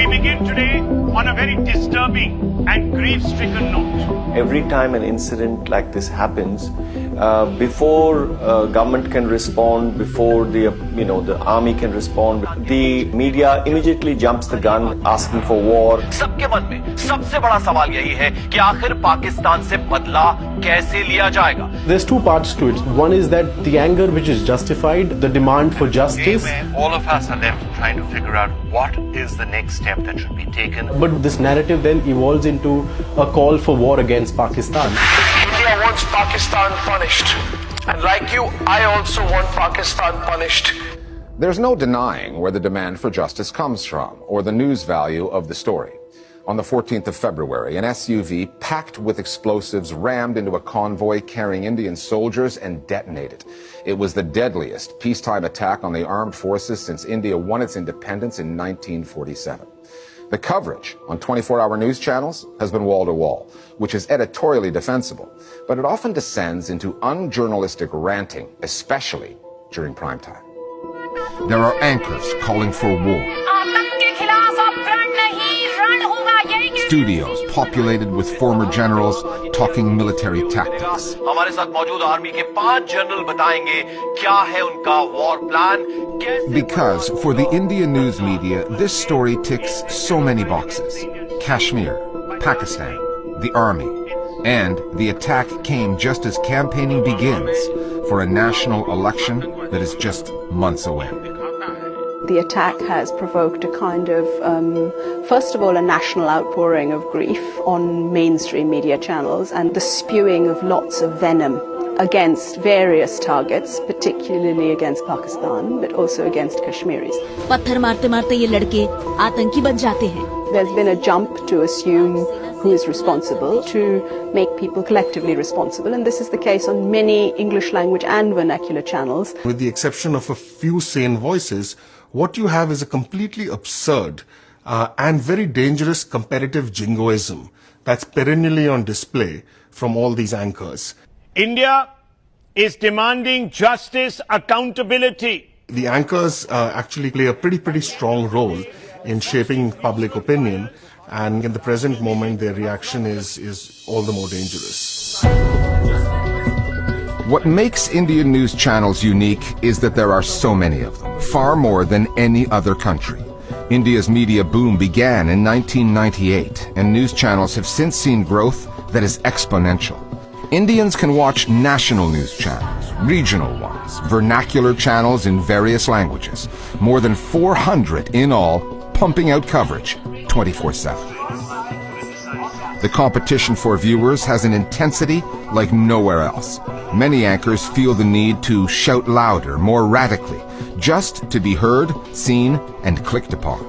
We begin today on a very disturbing and grief-stricken note. Every time an incident like this happens, before government can respond, before the army can respond, the media immediately jumps the gun, asking for war. सबके मन में सबसे बड़ा सवाल यही है कि आखिर पाकिस्तान से बदला कैसे लिया जाएगा? There's two parts to it. One is that the anger which is justified, the demand for justice. All of us are left trying to figure out what is the next step that should be taken. But this narrative then evolves into a call for war against Pakistan. India wants Pakistan punished. And like you, I also want Pakistan punished. There's no denying where the demand for justice comes from or the news value of the story. On the 14th of February, an SUV packed with explosives rammed into a convoy carrying Indian soldiers and detonated. It was the deadliest peacetime attack on the armed forces since India won its independence in 1947. The coverage on 24-hour news channels has been wall-to-wall, which is editorially defensible, but it often descends into unjournalistic ranting, especially during prime time. There are anchors calling for war. Studios populated with former generals talking military tactics. हमारे साथ मौजूद army के 5 general बताएंगे क्या है उनका war plan. Because for the Indian news media, this story ticks so many boxes. Kashmir, Pakistan, the army, and the attack came just as campaigning begins for a national election that is just months away. The attack has provoked a kind of, first of all, a national outpouring of grief on mainstream media channels and the spewing of lots of venom against various targets, particularly against Pakistan, but also against Kashmiris. पत्थर मारते मारते ये लड़के आतंकी बन जाते हैं. There's been a jump to assume who is responsible, to make people collectively responsible, and this is the case on many English language and vernacular channels. With the exception of a few sane voices, what you have is a completely absurd and very dangerous competitive jingoism that's perennially on display from all these anchors. India is demanding justice, accountability. The anchors actually play a pretty strong role in shaping public opinion, and in the present moment their reaction is all the more dangerous. What makes Indian news channels unique is that there are so many of them, far more than any other country. India's media boom began in 1998, and news channels have since seen growth that is exponential. Indians can watch national news channels, regional ones, vernacular channels in various languages, more than 400 in all, pumping out coverage 24/7. The competition for viewers has an intensity like nowhere else. Many anchors feel the need to shout louder, more radically, just to be heard, seen, and clicked upon.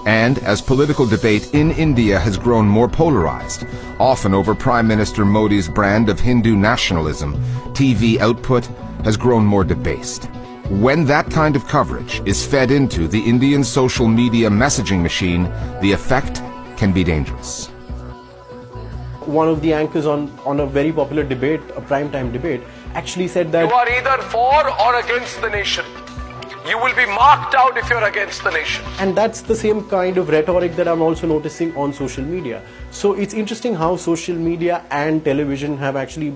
And as political debate in India has grown more polarized, often over Prime Minister Modi's brand of Hindu nationalism, TV output has grown more debased. When that kind of coverage is fed into the Indian social media messaging machine, the effect can be dangerous. One of the anchors on a very popular debate, a primetime debate, actually said that You are either for or against the nation. You will be marked out if you're against the nation. And that's the same kind of rhetoric that I'm also noticing on social media. So it's interesting how social media and television have actually,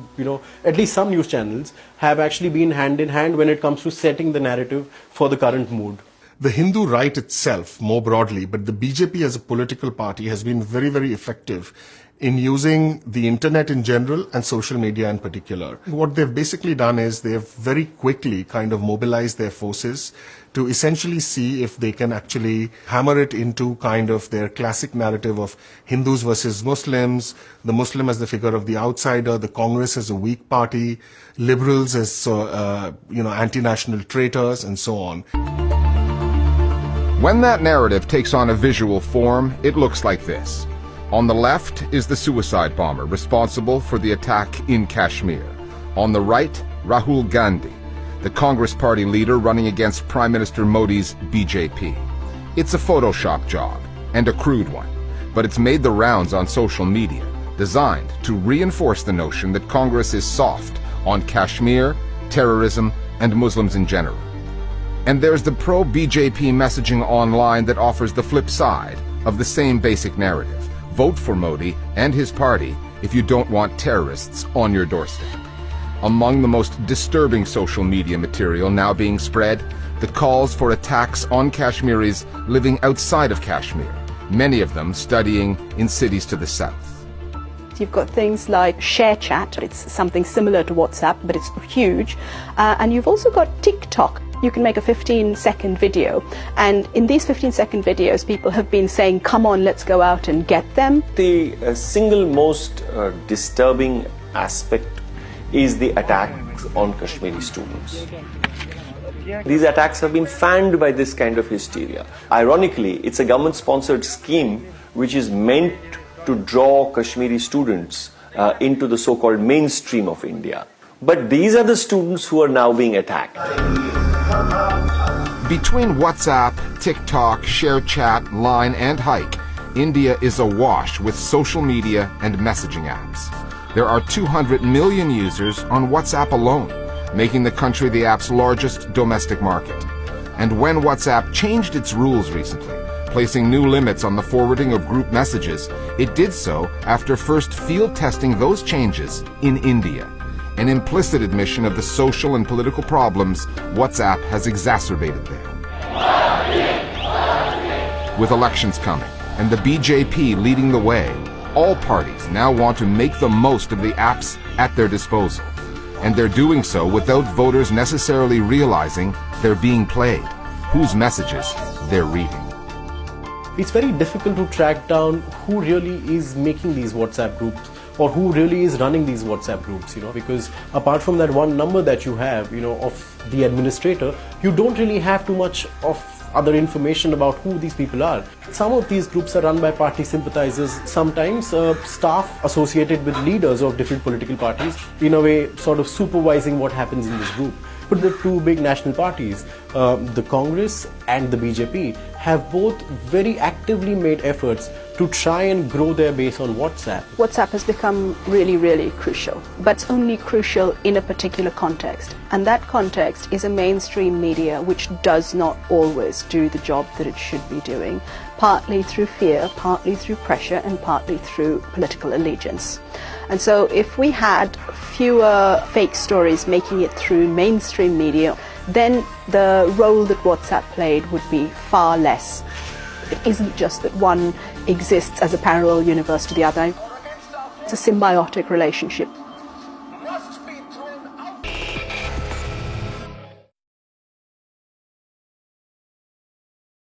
at least some news channels have actually been hand in hand when it comes to setting the narrative for the current mood. The Hindu right itself, more broadly, but the BJP as a political party has been very effective in using the internet in general and social media in particular. What they've basically done is they've very quickly kind of mobilized their forces to essentially see if they can actually hammer it into kind of their classic narrative of Hindus versus Muslims, the Muslim as the figure of the outsider, the Congress as a weak party, liberals as, anti-national traitors, and so on. When that narrative takes on a visual form, it looks like this. On the left is the suicide bomber responsible for the attack in Kashmir. On the right, Rahul Gandhi, the Congress party leader running against Prime Minister Modi's BJP. It's a Photoshop job, and a crude one, but it's made the rounds on social media, designed to reinforce the notion that Congress is soft on Kashmir, terrorism, and Muslims in general. And there's the pro-BJP messaging online that offers the flip side, of the same basic narrative. Vote for Modi and his party if you don't want terrorists on your doorstep. Among the most disturbing social media material now being spread, the calls for attacks on Kashmiris living outside of Kashmir, many of them studying in cities to the south. You've got things like ShareChat, it's something similar to WhatsApp, but it's huge. And you've also got TikTok. You can make a 15-second video. And in these 15-second videos, people have been saying, come on, let's go out and get them. The single most disturbing aspect is the attacks on Kashmiri students. These attacks have been fanned by this kind of hysteria. Ironically, it's a government-sponsored scheme which is meant to draw Kashmiri students into the so-called mainstream of India. But these are the students who are now being attacked. Between WhatsApp, TikTok, ShareChat, Line, and Hike, India is awash with social media and messaging apps. There are 200 million users on WhatsApp alone, making the country the app's largest domestic market. And when WhatsApp changed its rules recently, placing new limits on the forwarding of group messages, it did so after first field testing those changes in India, an implicit admission of the social and political problems WhatsApp has exacerbated there. With elections coming and the BJP leading the way, all parties now want to make the most of the apps at their disposal. And they're doing so without voters necessarily realizing they're being played, whose messages they're reading. It's very difficult to track down who really is making these WhatsApp groups or who really is running these WhatsApp groups, because apart from that one number that you have, of the administrator, you don't really have too much of other information about who these people are. Some of these groups are run by party sympathizers, sometimes staff associated with leaders of different political parties, in a way sort of supervising what happens in this group. But the two big national parties, the Congress and the BJP, have both very actively made efforts to try and grow their base on WhatsApp. WhatsApp has become really, really crucial, but it's only crucial in a particular context. And that context is a mainstream media which does not always do the job that it should be doing, partly through fear, partly through pressure, and partly through political allegiance. And so if we had fewer fake stories making it through mainstream media, then the role that WhatsApp played would be far less. It isn't just that one exists as a parallel universe to the other. It's a symbiotic relationship.